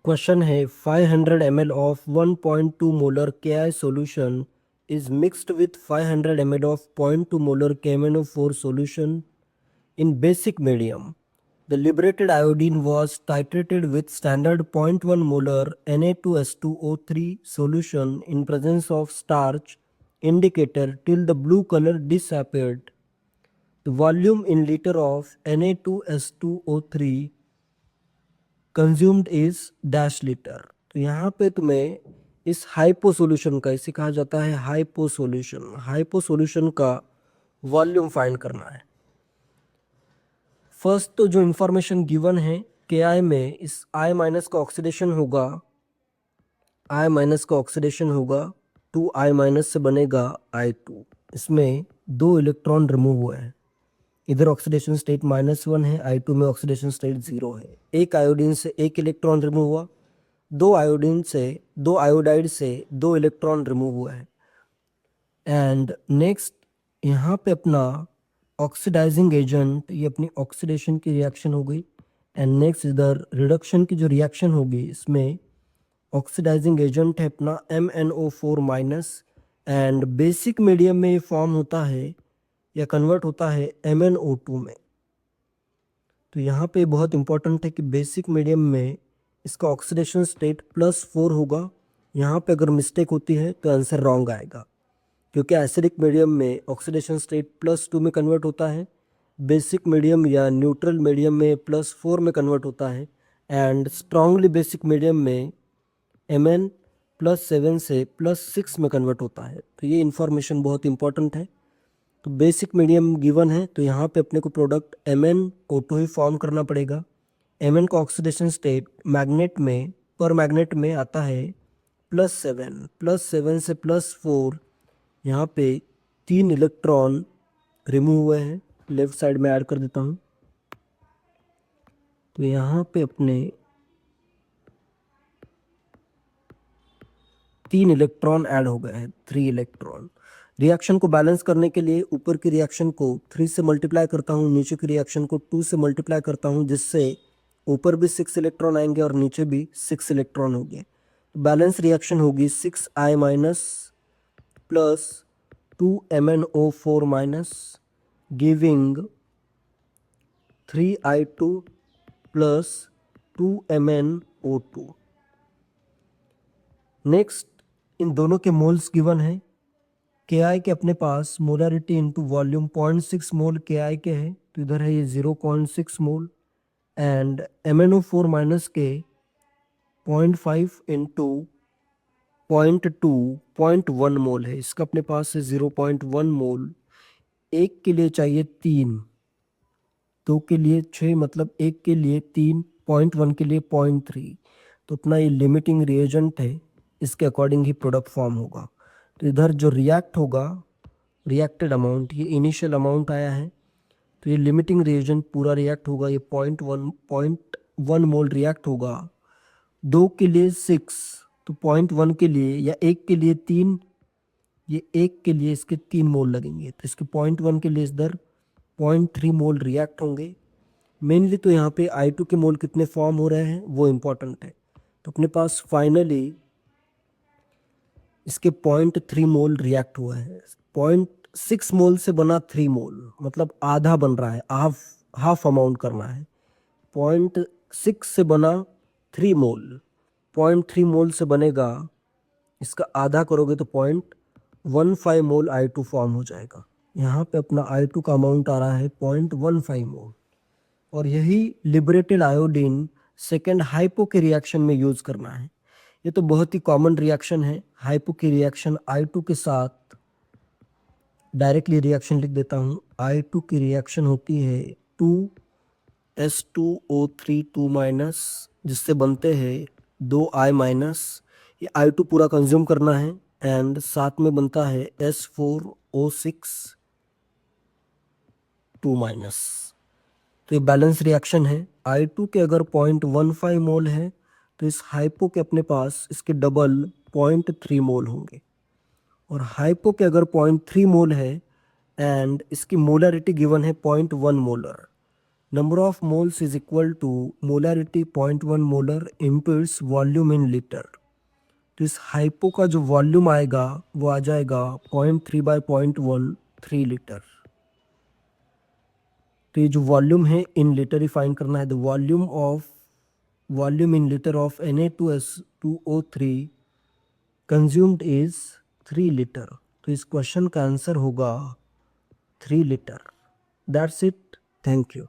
Question है 500 ml of 1.2 molar KI solution is mixed with 500 ml of 0.2 molar KMnO4 solution in basic medium. The liberated iodine was titrated with standard 0.1 molar Na2S2O3 solution in presence of starch indicator till the blue color disappeared. The volume in liter of Na2S2O3 consumed is dash litre. तो यहाँ पे तुम्हें इस hypo solution का, इसे कहा जाता है हाइपो सॉल्यूशन का वॉल्यूम फाइंड करना है। फर्स्ट तो जो इंफॉर्मेशन गिवन है के आई में, इस आई माइनस का ऑक्सीडेशन होगा 2I माइनस से बनेगा I2। इसमें 2 इलेक्ट्रॉन रिमूव हुए हैं, इधर ऑक्सीडेशन स्टेट -1 है, I2 में ऑक्सीडेशन स्टेट 0 है। एक आयोडीन से 1 इलेक्ट्रॉन रिमूव हुआ, दो आयोडाइड से 2 इलेक्ट्रॉन रिमूव हुआ है। एंड नेक्स्ट यहाँ पे अपना ऑक्सीडाइजिंग एजेंट, ये अपनी ऑक्सीडेशन की रिएक्शन हो गई। एंड नेक्स्ट इधर रिडक्शन की जो रिएक्शन होगी, इसमें ऑक्सीडाइजिंग एजेंट है अपना MnO4- एंड बेसिक मीडियम में ये फॉर्म होता है या कन्वर्ट होता है MnO2 में। तो यहाँ पे बहुत इंपॉर्टेंट है कि बेसिक मीडियम में इसका ऑक्सीडेशन स्टेट +4 होगा। यहाँ पे अगर मिस्टेक होती है तो आंसर रॉन्ग आएगा, क्योंकि एसिडिक मीडियम में ऑक्सीडेशन स्टेट +2 में कन्वर्ट होता है, बेसिक मीडियम या न्यूट्रल मीडियम में +4 में कन्वर्ट होता है, एंड स्ट्रांगली बेसिक मीडियम में Mn +7 से +6 में कन्वर्ट होता है। तो ये इन्फॉर्मेशन बहुत इंपॉर्टेंट है। तो बेसिक मीडियम गिवन है, तो यहाँ पे अपने को प्रोडक्ट MnO2 ही फॉर्म करना पड़ेगा। Mn का ऑक्सीडेशन स्टेट पर मैग्नेट में आता है +7 से +4। यहाँ पे 3 इलेक्ट्रॉन रिमूव हुए हैं, लेफ्ट साइड में ऐड कर देता हूँ। तो यहाँ पे अपने 3 इलेक्ट्रॉन ऐड हो गए हैं, 3 इलेक्ट्रॉन। रिएक्शन को बैलेंस करने के लिए ऊपर की रिएक्शन को 3 से मल्टीप्लाई करता हूँ, नीचे की रिएक्शन को 2 से मल्टीप्लाई करता हूँ, जिससे ऊपर भी 6 इलेक्ट्रॉन आएंगे और नीचे भी 6 इलेक्ट्रॉन होंगे। बैलेंस रिएक्शन होगी 6I- plus 2MnO4- giving 3I2 plus 2MnO2। Next in दोनों के मोल्स गिवन है। के आई के अपने पास मोलारिटी इंटू वॉल्यूम 0.6 मोल के आई के है, तो इधर है ये 0.6 मोल। एंड MnO4- के 0.5 इंटू 0.1 मोल है, इसका अपने पास है 0.1 मोल। एक के लिए चाहिए 3, 2 के लिए 6, मतलब एक के लिए 3, 0.1 के लिए 0.3। तो अपना ये लिमिटिंग रिएजेंट है, इसके अकॉर्डिंग ही प्रोडक्ट फॉर्म होगा। तो इधर जो रिएक्ट होगा, रिएक्टेड अमाउंट, ये इनिशियल अमाउंट आया है, तो ये लिमिटिंग रिएजेंट पूरा रिएक्ट होगा, ये 0.1 मोल रिएक्ट होगा। 2 के लिए 6, तो 0.1 के लिए या 1 के लिए 3, ये 1 के लिए इसके 3 मोल लगेंगे, तो इसके 0.1 के लिए इधर 0.3 मोल रिएक्ट होंगे। मेनली तो यहाँ पे I2 के मोल कितने फॉर्म हो रहे हैं वो इम्पोर्टेंट है। तो अपने पास फाइनली इसके 0.3 मोल रिएक्ट हुआ है। 0.6 मोल से बना 3 मोल, मतलब आधा बन रहा है, हाफ अमाउंट करना है। 0.6 से बना 3 मोल, 0.3 मोल से बनेगा, इसका आधा करोगे तो 0.15 मोल I2 फॉर्म हो जाएगा। यहाँ पे अपना I2 का अमाउंट आ रहा है 0.15 मोल। और यही लिबरेटेड आयोडीन सेकेंड हाइपो के रिएक्शन में यूज करना है। ये तो बहुत ही कॉमन रिएक्शन है। हाइपो की रिएक्शन I2 के साथ डायरेक्टली रिएक्शन लिख देता हूँ। I2 की रिएक्शन होती है 2S2O3 2-, जिससे बनते हैं 2I-। ये I2 पूरा कंज्यूम करना है, एंड साथ में बनता है S4O6 2-। तो ये बैलेंस रिएक्शन है। I2 के अगर 0.15 मोल है, तो इस हाइपो के अपने पास इसके डबल 0.3 मोल होंगे। और हाइपो के अगर 0.3 मोल है एंड इसकी मोलरिटी गिवन है 0.1 molar, number of moles is equal to molarity 0.1 molar into its volume in litre. तो इस हाइपो का जो वॉल्यूम आएगा वो आ जाएगा 0.3 बाय 0.13 लीटर। तो ये जो वॉल्यूम है इन लीटर ही फाइंड करना है। The volume in litre of Na2S2O3 consumed is 3 litre. तो इस क्वेश्चन का आंसर होगा 3 litre. That's it. Thank you.